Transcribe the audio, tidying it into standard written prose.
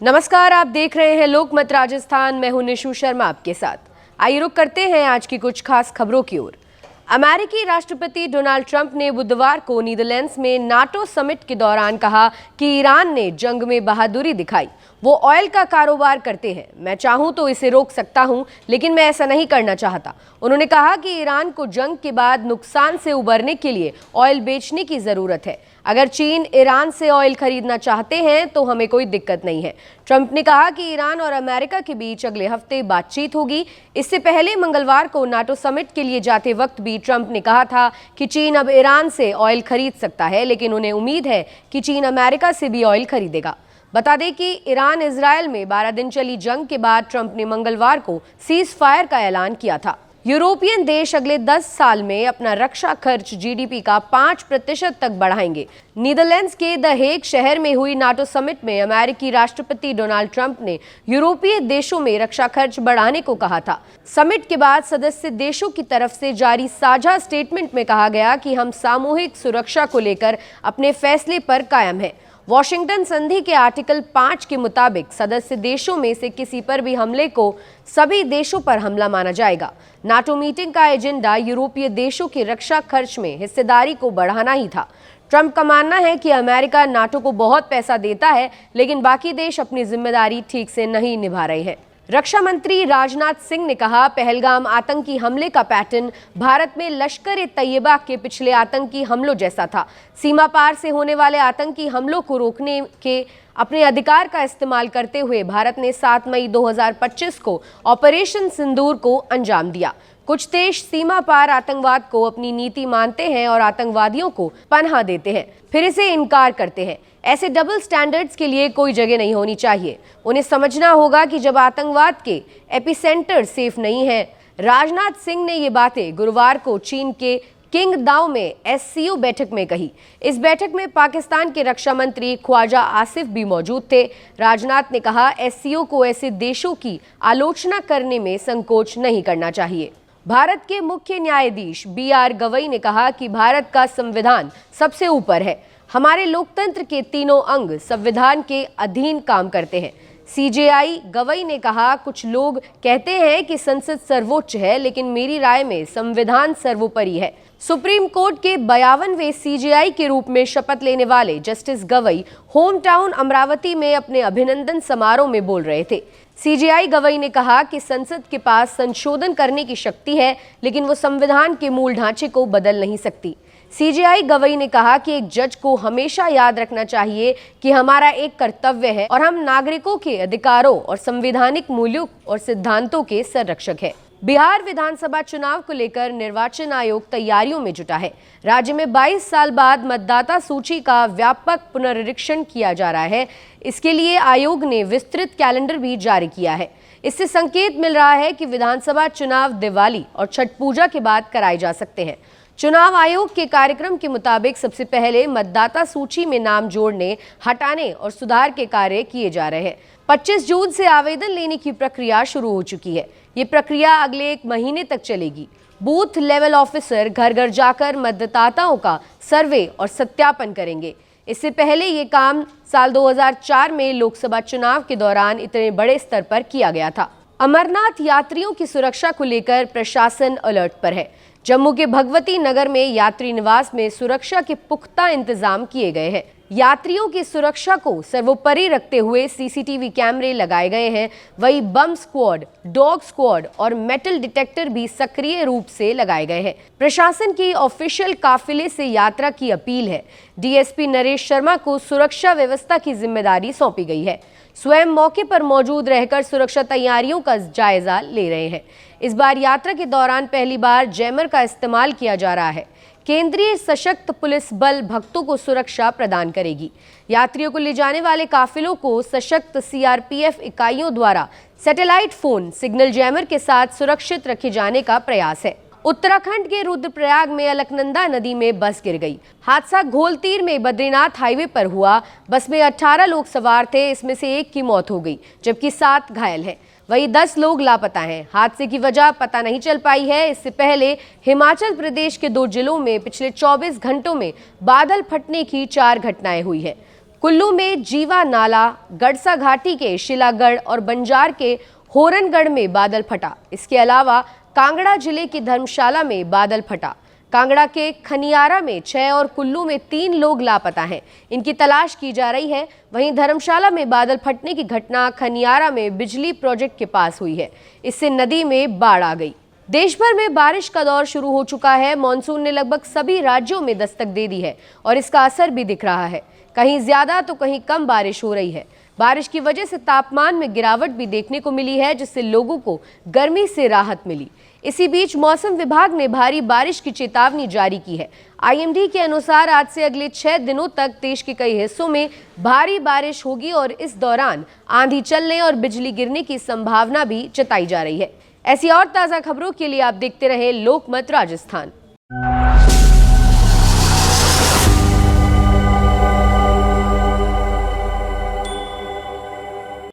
नमस्कार, आप देख रहे हैं लोकमत राजस्थान। मैं हूं निशु शर्मा आपके साथ। आइए रुक करते हैं आज की कुछ खास खबरों की ओर। अमेरिकी राष्ट्रपति डोनाल्ड ट्रंप ने बुधवार को नीदरलैंड्स में नाटो समिट के दौरान कहा कि ईरान ने जंग में बहादुरी दिखाई। वो ऑयल का कारोबार करते हैं, मैं चाहूं तो इसे रोक सकता हूं, लेकिन मैं ऐसा नहीं करना चाहता। उन्होंने कहा कि ईरान को जंग के बाद नुकसान से उबरने के लिए ऑयल बेचने की जरूरत है। अगर चीन ईरान से ऑयल खरीदना चाहते हैं तो हमें कोई दिक्कत नहीं है। ट्रंप ने कहा कि ईरान और अमेरिका के बीच अगले हफ्ते बातचीत होगी। इससे पहले मंगलवार को नाटो समिट के लिए जाते वक्त भी ट्रंप ने कहा था कि चीन अब ईरान से ऑयल खरीद सकता है, लेकिन उन्हें उम्मीद है कि चीन अमेरिका से भी ऑयल खरीदेगा। बता दें कि ईरान इजरायल में 12 दिन चली जंग के बाद ट्रंप ने मंगलवार को सीज फायर का ऐलान किया था। यूरोपियन देश अगले 10 साल में अपना रक्षा खर्च जीडीपी का 5% तक बढ़ाएंगे। नीदरलैंड्स के द हेग शहर में हुई नाटो समिट में अमेरिकी राष्ट्रपति डोनाल्ड ट्रंप ने यूरोपीय देशों में रक्षा खर्च बढ़ाने को कहा था। समिट के बाद सदस्य देशों की तरफ से जारी साझा स्टेटमेंट में कहा गया कि हम सामूहिक सुरक्षा को लेकर अपने फैसले पर कायम हैं। वॉशिंगटन संधि के आर्टिकल 5 के मुताबिक सदस्य देशों में से किसी पर भी हमले को सभी देशों पर हमला माना जाएगा। नाटो मीटिंग का एजेंडा यूरोपीय देशों के रक्षा खर्च में हिस्सेदारी को बढ़ाना ही था। ट्रंप का मानना है कि अमेरिका नाटो को बहुत पैसा देता है, लेकिन बाकी देश अपनी जिम्मेदारी ठीक से नहीं निभा रहे हैं। रक्षा मंत्री राजनाथ सिंह ने कहा, पहलगाम आतंकी हमले का पैटर्न भारत में लश्कर-ए-तैयबा के पिछले आतंकी हमलों जैसा था। सीमा पार से होने वाले आतंकी हमलों को रोकने के अपने अधिकार का इस्तेमाल करते हुए भारत ने 7 मई 2025 को ऑपरेशन सिंदूर को अंजाम दिया। कुछ देश सीमा पार आतंकवाद को अपनी नीति मानते हैं और आतंकवादियों को पनाह देते हैं, फिर इसे इनकार करते हैं। ऐसे डबल स्टैंडर्ड्स के लिए कोई जगह नहीं होनी चाहिए। उन्हें समझना होगा कि जब आतंकवाद के एपिसेंटर सेफ नहीं है। राजनाथ सिंह ने ये बातें गुरुवार को चीन के किंगदाओ में एससीओ बैठक में कही। इस बैठक में पाकिस्तान के रक्षा मंत्री ख्वाजा आसिफ भी मौजूद थे। राजनाथ ने कहा, एससीओ को ऐसे देशों की आलोचना करने में संकोच नहीं करना चाहिए। भारत के मुख्य न्यायाधीश BR गवई ने कहा कि भारत का संविधान सबसे ऊपर है। हमारे लोकतंत्र के तीनों अंग संविधान के अधीन काम करते हैं। CJI गवई ने कहा, कुछ लोग कहते हैं कि संसद सर्वोच्च है, लेकिन मेरी राय में संविधान सर्वोपरि है। सुप्रीम कोर्ट के 52वें CJI के रूप में शपथ लेने वाले justice Gavai home town Amravati में अपने अभिनंदन समारोह में बोल रहे थे। CJI गवई ने कहा कि संसद के पास संशोधन करने की शक्ति है, लेकिन वो संविधान के मूल ढांचे को बदल नहीं सकती। CJI गवई ने कहा कि एक जज को हमेशा याद रखना चाहिए कि हमारा एक कर्तव्य है और हम नागरिकों के अधिकारों और संवैधानिक मूल्यों और सिद्धांतों के संरक्षक हैं। बिहार विधानसभा चुनाव को लेकर निर्वाचन आयोग तैयारियों में जुटा है। राज्य में 22 साल बाद मतदाता सूची का व्यापक पुनरीक्षण किया जा रहा है। इसके लिए आयोग ने विस्तृत कैलेंडर भी जारी किया है। इससे संकेत मिल रहा है कि विधानसभा चुनाव दिवाली और छठ पूजा के बाद कराए जा सकते हैं। चुनाव आयोग के कार्यक्रम के मुताबिक सबसे पहले मतदाता सूची में नाम जोड़ने, हटाने और सुधार के कार्य किए जा रहे हैं। 25 जून से आवेदन लेने की प्रक्रिया शुरू हो चुकी है। ये प्रक्रिया अगले 1 महीने तक चलेगी। बूथ लेवल ऑफिसर घर घर जाकर मतदाताओं का सर्वे और सत्यापन करेंगे। इससे पहले ये काम साल 2004 में लोकसभा चुनाव के दौरान इतने बड़े स्तर पर किया गया था। अमरनाथ यात्रियों की सुरक्षा को लेकर प्रशासन अलर्ट पर है। जम्मू के भगवती नगर में यात्री निवास में सुरक्षा के पुख्ता इंतजाम किए गए हैं। यात्रियों की सुरक्षा को सर्वोपरि रखते हुए CCTV कैमरे लगाए गए हैं। वहीं बम स्क्वाड, डॉग स्क्वाड और मेटल डिटेक्टर भी सक्रिय रूप से लगाए गए हैं। प्रशासन की ऑफिशियल काफिले से यात्रा की अपील है। DSP नरेश शर्मा को सुरक्षा व्यवस्था की जिम्मेदारी सौंपी गई है। स्वयं मौके पर मौजूद रहकर सुरक्षा तैयारियों का जायजा ले रहे हैं। इस बार यात्रा के दौरान पहली बार जैमर का इस्तेमाल किया जा रहा है। केंद्रीय सशक्त पुलिस बल भक्तों को सुरक्षा प्रदान करेगी। यात्रियों को ले जाने वाले काफिलों को सशक्त CRPF इकाइयों द्वारा सैटेलाइट फोन सिग्नल जैमर के साथ सुरक्षित रखे जाने का प्रयास है। उत्तराखंड के रुद्रप्रयाग में अलकनंदा नदी में बस गिर गई। हादसा घोलतीर में बद्रीनाथ हाईवे पर हुआ। बस में 18 लोग सवार थे। इसमें से 1 की मौत हो गई, जबकि 7 घायल हैं। वहीं 10 लोग लापता हैं। हादसे की वजह पता नहीं चल पाई है। इससे पहले हिमाचल प्रदेश के 2 जिलों में पिछले 24 घंटों में बादल फटने की 4 घटनाएं हुई है। कुल्लू में जीवा नाला, गड़सा घाटी के शिलागढ़ और बंजार के होरनगढ़ में बादल फटा। इसके अलावा कांगड़ा जिले की धर्मशाला में बादल फटा। कांगड़ा के खनियारा में 6 और कुल्लू में 3 लोग लापता हैं। इनकी तलाश की जा रही है। वहीं धर्मशाला में बादल फटने की घटना खनियारा में बिजली प्रोजेक्ट के पास हुई है। इससे नदी में बाढ़ आ गई। देश भर में बारिश का दौर शुरू हो चुका है। मॉनसून ने लगभग सभी राज्यों में दस्तक दे दी है और इसका असर भी दिख रहा है। कहीं ज्यादा तो कहीं कम बारिश हो रही है। बारिश की वजह से तापमान में गिरावट भी देखने को मिली है, जिससे लोगों को गर्मी से राहत मिली। इसी बीच मौसम विभाग ने भारी बारिश की चेतावनी जारी की है। आईएमडी के अनुसार आज से अगले 6 दिनों तक देश के कई हिस्सों में भारी बारिश होगी और इस दौरान आंधी चलने और बिजली गिरने की संभावना भी जताई जा रही है। ऐसी और ताज़ा खबरों के लिए आप देखते रहे लोकमत राजस्थान।